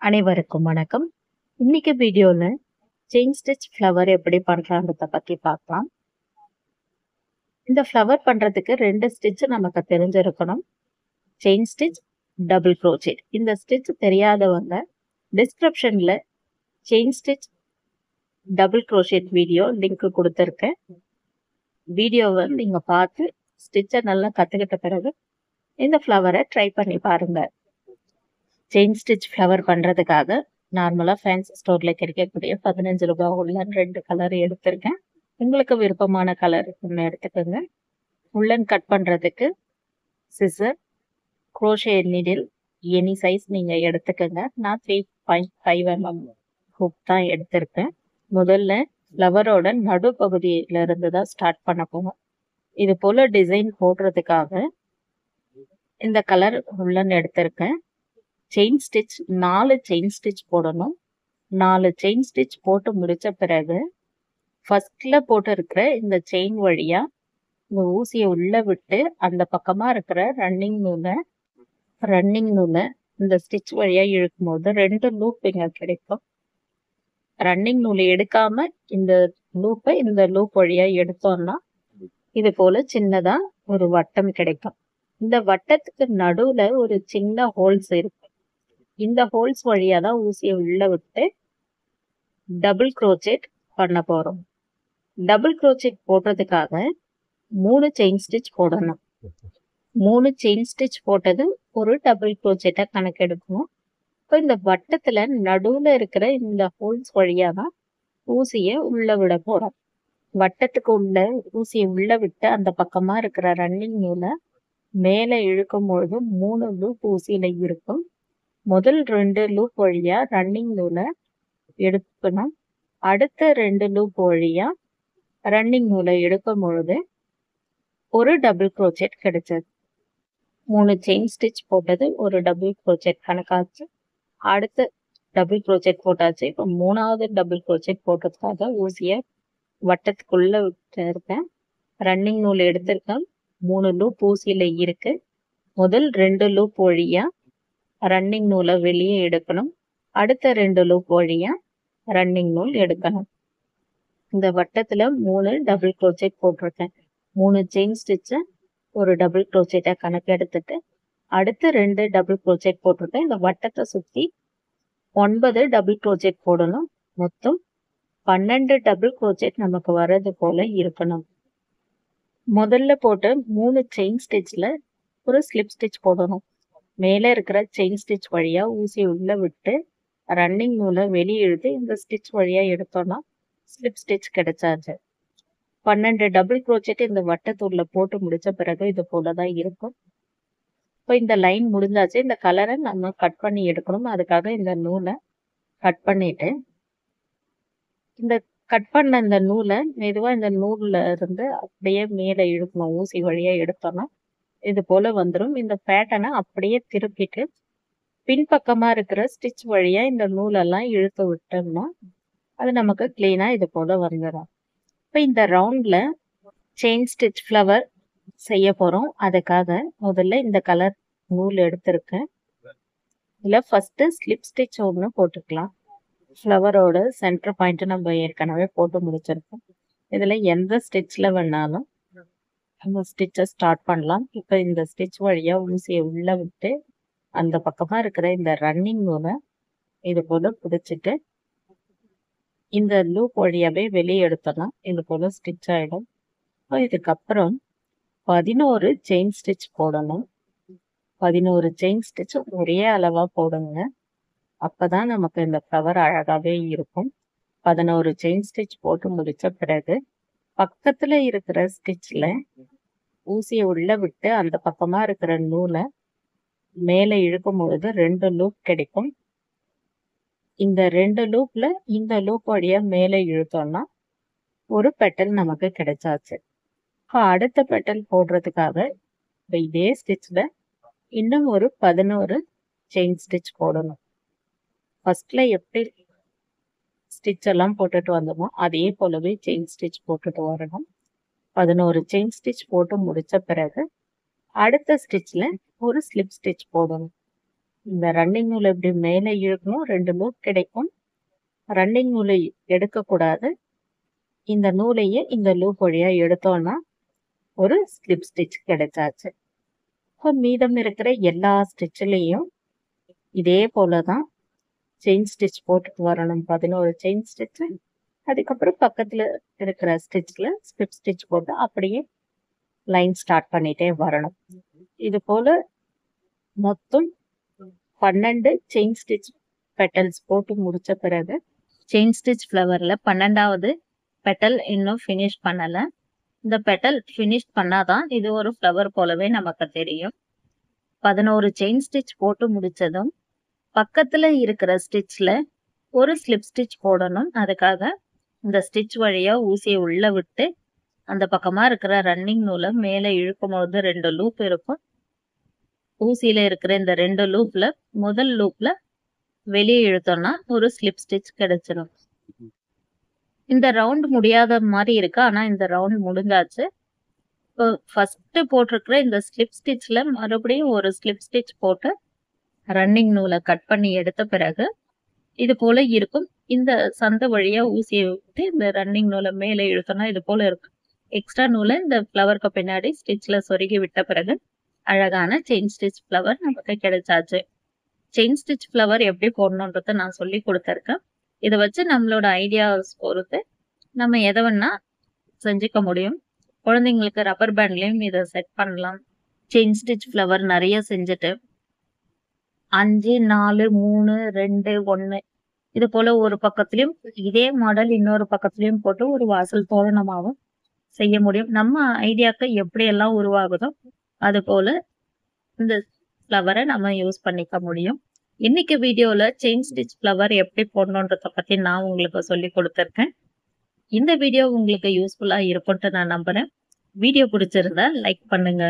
அனைவருக்கும் வணக்கம். இன்னைக்கு வீடியோல செயின் ஸ்டிச் ஃப்ளவர் எப்படி பண்றாங்கறத பத்தி பார்க்கலாம். இந்த ஃப்ளவர் பண்றதுக்கு 2 ஸ்டிட்ச் நமக்கு தெரிஞ்சிருக்கணும். Chain stitch, double crochet. இந்த ஸ்டிட்ச் தெரியாதவங்க டிஸ்கிரிப்ஷன்ல chain stitch, double crochet video link கொடுத்திருக்கேன். வீடியோவை நீங்க பார்த்து ஸ்டிட்சை நல்லா கத்துக்கிட்ட பிறகு இந்த ஃப்ளவரை ட்ரை பண்ணி பாருங்க. செயின் ஸ்டிச் ஃப்ளவர் பண்றதுக்காக நார்மலா ஃபேன்சி ஸ்டோர்ல கிடைக்கக்கூடிய 15 ரூபாய் உள்ளன் 2 கலர் எடுத்திருக்கேன். உங்களுக்கு விருப்பமான கலர் ஒன்று எடுத்துக்கோங்க. உள்ளன் கட் பண்றதுக்கு scissor, crochet needle any size நீங்க எடுத்துக்கோங்க. நான் 3.5 mm ஹூக் தான் எடுத்திருக்கேன். முதல்ல ஃப்ளவரோட நடுப்பகுதியில இருந்து தான் ஸ்டார்ட் பண்ண போகும். இது போல டிசைன் போடுறதுக்காக இந்த கலர் உள்ளன் எடுத்திருக்கேன். செயின் ஸ்டிச் 4 செயின் ஸ்டிச் போடணும். 4 செயின் ஸ்டிச் போட்டு முடிச்ச பிறகு ஃபர்ஸ்ட்ல போட்டு இருக்கிற இந்த செயின் வழியா இந்த ஊசியை உள்ள விட்டு அந்த பக்கமா இருக்கிற ரன்னிங் நூலை இந்த ஸ்டிச் வழியா இழுக்கும் போது 2 லூப் இங்க கிடைக்கும். ரன்னிங் நூலை எடுக்காம இந்த லூப் வழியா எடுத்தோம்னா இது போல சின்னதா ஒரு வட்டம் கிடைக்கும். இந்த வட்டத்துக்கு நடுவுல ஒரு சின்ன ஹோல்ஸ் இருக்கு. இந்த ஹோல்ஸ் வழியா தான் ஊசியை உள்ள விட்டு டபுள் க்ரோச்செட் பண்ண போறோம். டபுள் க்ரோச்செட் போடுறதுக்காக 3 செயின் ஸ்டிச் போடணும். 3 செயின் ஸ்டிச் போட்டது ஒரு டபுள் க்ரோச்செட்டா கணக்கெடுக்கணும். இப்போ இந்த வட்டத்துல நடுவுல இருக்கிற இந்த ஹோல்ஸ் வழியா தான் ஊசியை உள்ள விட போறோம். வட்டத்துக்கு உள்ள ஊசியை உள்ள விட்டு அந்த பக்கமா இருக்கிற ரன்னிங் நூலை மேலே இழுக்கும் பொழுது 3 லூப் ஊசியில இருக்கும். முதல் 2 லூப் வழியா ரன்னிங் நூலை எடுக்கணும். அடுத்த 2 லூப் வழியா ரன்னிங் நூலை எடுக்கும் பொழுது ஒரு டபுள் க்ரோச்செட் கிடைச்சது. 3 செயின் ஸ்டிச் போட்டது ஒரு டபுள் க்ரோச்செட் கணக்காச்சு. அடுத்த டபுள் க்ரோச்செட் போட்டாச்சு. இப்போ 3வது டபுள் க்ரோச்செட் போட்டதுக்காக ஊசியை வட்டத்துக்குள்ள விட்டு இருக்கேன். ரன்னிங் நூல் எடுத்திருக்கேன். 3 லூப் ஊசியில இருக்கு. முதல் 2 லூப் வழியா ரன்னிங் நூலை வெளியே எடுக்கணும். அடுத்த 2 லூப் வழியா ரன்னிங் நூல் எடுக்கணும். இந்த வட்டத்துல 3 டபுள் க்ரோச்செட் போட்டிருக்கேன். 3 செயின் ஸ்டிச்சை ஒரு டபுள் க்ரோச்செட்டா கணக்கு எடுத்துட்டு அடுத்த 2 டபுள் க்ரோச்செட் போட்டிருக்கேன். இந்த வட்டத்தை சுத்தி 9 டபுள் க்ரோச்செட் போடணும். மொத்தம் 12 டபுள் க்ரோச்செட் நமக்கு வர்றது போல இருக்கணும். முதல்ல போட்டு 3 செயின் ஸ்டிச்ல ஒரு ஸ்லிப் ஸ்டிச் போடணும். மேலே இருக்கிற செயின் ஸ்டிச் வழியா ஊசியை உள்ள விட்டு ரன்னிங் நூலை வெளியே இழுத்து இந்த ஸ்டிச் வழியா எடுத்தோம்னா ஸ்லிப் ஸ்டிச் கிடைச்சாச்சு. 12 டபுள் க்ரோச்செட் இந்த வட்டத்தூர்ல போட்டு முடிச்ச பிறகு இது போலதான் இருக்கும். இப்போ இந்த லைன் முடிஞ்சாச்சு. இந்த கலரை நம்ம கட் பண்ணி எடுக்கணும். அதுக்காக இந்த நூலை கட் பண்ணிட்டு இந்த கட் பண்ண இந்த நூலை மெதுவா இந்த நூல்ல இருந்து அப்படியே மேலே இழுக்கணும். ஊசி வழியா எடுத்தோம்னா இது போல வந்துடும். இந்த பேட்டர்னை அப்படியே திருப்பிட்டு பின்பக்கமா இருக்கிற ஸ்டிச் வழியா இந்த நூலெல்லாம் இழுத்து விட்டோம்னா அது நமக்கு கிளீனா இது போல வந்துடும். இப்போ இந்த ரவுண்ட்ல செயின் ஸ்டிச் ஃப்ளவர் செய்ய போறோம். அதுக்காக முதல்ல இந்த கலர் நூல் எடுத்திருக்கேன். இதுல ஃபர்ஸ்ட் ஸ்லிப் ஸ்டிச் ஒன்று போட்டுக்கலாம். ஃப்ளவரோட சென்டர் பாயிண்ட் நம்ம ஏற்கனவே போட்டு முடிச்சிருக்கோம். இதுல எந்த ஸ்டிச்ல வேணாலும் அந்த ஸ்டிச்சை ஸ்டார்ட் பண்ணலாம். இப்போ இந்த ஸ்டிச் வழியா ஊசியை உள்ள விட்டு அந்த பக்கமா இருக்கிற இந்த ரன்னிங் நூலை இது போல பிடிச்சிட்டு இந்த லூப் வழியாவே வெளியே எடுத்தோம்னா இது போல ஸ்டிச் ஆயிடும். இதுக்கப்புறம் 11 செயின் ஸ்டிச் போடணும். 11 செயின் ஸ்டிச் ஒரே அளவா போடுங்க. அப்பதான் நமக்கு இந்த ஃப்ளவர் அழகாவே இருக்கும். 11 செயின் ஸ்டிச் போட்டு முடிச்ச பிறகு பக்கத்துல இருக்கிற ஸ்டிச்ல ஊசியை உள்ள விட்டு அந்த பக்கமா இருக்கிற நூலை மேலே இழுக்கும் பொழுது 2 லூப் கிடைக்கும். இந்த 2 லூப்ல இந்த லூப் வழியா மேலே இழுத்தோம்னா ஒரு பெட்டல் நமக்கு கிடைச்சாச்சு. இப்போ அடுத்த பெட்டல் போடுறதுக்காக இதே ஸ்டிச்ல இன்னும் ஒரு 11 செயின் ஸ்டிச் போடணும். ஃபர்ஸ்ட்ல எப்படி ஸ்டிச் எல்லாம் போட்டுட்டு வந்தோமோ அதே போலவே செயின் ஸ்டிச் போட்டுட்டு வரணும். 11 செயின் ஸ்டிச் போட்டு முடிச்ச பிறகு அடுத்த ஸ்டிச்ல ஒரு ஸ்லிப் ஸ்டிச் போடணும். இந்த ரன்னிங் நூல் இப்படி மேலே இழுக்கணும், 2 லூப் கிடைக்கும். ரன்னிங் நூலை எடுக்கக்கூடாது. இந்த நூலையே இந்த லூப் வழியா எடுத்தோம்னா ஒரு ஸ்லிப் ஸ்டிச் கிடைச்சாச்சு. இப்போ மீதம் இருக்கிற எல்லா ஸ்டிச்லேயும் இதே போல தான் செயின் ஸ்டிச் போட்டுட்டு வரணும். 11 செயின் ஸ்டிச்சு. அதுக்கப்புறம் பக்கத்தில் இருக்கிற ஸ்டிச்சில் ஸ்லிப் ஸ்டிச் போட்டு அப்படியே லைன் ஸ்டார்ட் பண்ணிட்டே வரணும். இது போல மொத்தம் 12 செயின் ஸ்டிச் பெட்டல்ஸ் போட்டு முடிச்ச பிறகு செயின் ஸ்டிச் ஃப்ளவரில் 12வது பெட்டல் இன்னும் ஃபினிஷ் பண்ணலை. இந்த பெட்டல் ஃபினிஷ் பண்ணாதான் இது ஒரு ஃப்ளவர் போலவே நமக்கு தெரியும். 11 செயின் ஸ்டிச் போட்டு முடிச்சதும் பக்கத்தில் இருக்கிற ஸ்டிச்சில் ஒரு ஸ்லிப் ஸ்டிச் போடணும். அதுக்காக இந்த ஸ்டிச் வழியாக ஊசியை உள்ளே விட்டு அந்த பக்கமாக இருக்கிற ரன்னிங் நூலை மேலே இழுக்கும் போது 2 லூப் இருக்கும். ஊசியில் இருக்கிற இந்த 2 லூப்பில் முதல் லூப்பில் வெளியே இழுத்தோம்னா ஒரு ஸ்லிப் ஸ்டிச் கிடைச்சிடும். இந்த ரவுண்ட் முடியாத மாதிரி இருக்கு, ஆனால் இந்த ரவுண்ட் முடிஞ்சாச்சு. இப்போ ஃபர்ஸ்ட் போட்டிருக்கிற இந்த ஸ்லிப் ஸ்டிச்சில் மறுபடியும் ஒரு ஸ்லிப் ஸ்டிச் போட்டு ரன்னிங் நூலை கட் பண்ணி எடுத்த பிறகு இது போல இருக்கும். இந்த சந்தை வழியா ஊசியை விட்டு இந்த ரன்னிங் நூலை மேலே இழுத்தோம்னா இது போல இருக்கும். எக்ஸ்ட்ரா நூலை இந்த ஃப்ளவருக்கு பின்னாடி ஸ்டிச்ல சொருகி விட்ட பிறகு அழகான செயின் ஸ்டிச் ஃப்ளவர் நமக்கு கிடைச்சாச்சு. செயின் ஸ்டிச் ஃப்ளவர் எப்படி போடணுன்றத நான் சொல்லி கொடுத்துருக்கேன். இதை வச்சு நம்மளோட ஐடியாஸ் பொறுத்து நம்ம எதை வேணா செஞ்சுக்க முடியும். குழந்தைங்களுக்கு ரப்பர் பேண்ட்லயும் இதை செட் பண்ணலாம். செயின் ஸ்டிச் ஃப்ளவர் நிறைய செஞ்சுட்டு 5, 4, 3, 2, 1 இது போல ஒரு பக்கத்துலயும் இதே மாடல் இன்னொரு பக்கத்துலயும் போட்டு ஒரு வாசல் தோரணமாகவும் செய்ய முடியும். நம்ம ஐடியாக்கு எப்படி எல்லாம் உருவாகுதோ அது போல இந்த ஃப்ளவரை நம்ம யூஸ் பண்ணிக்க முடியும். இன்னைக்கு வீடியோல செயின் ஸ்டிச் ஃப்ளவர் எப்படி போடணுன்றத பத்தி நான் உங்களுக்கு சொல்லி கொடுத்துருக்கேன். இந்த வீடியோ உங்களுக்கு யூஸ்ஃபுல்லா இருக்கும்ட்டு நான் நம்புறேன். வீடியோ பிடிச்சிருந்தா லைக் பண்ணுங்க.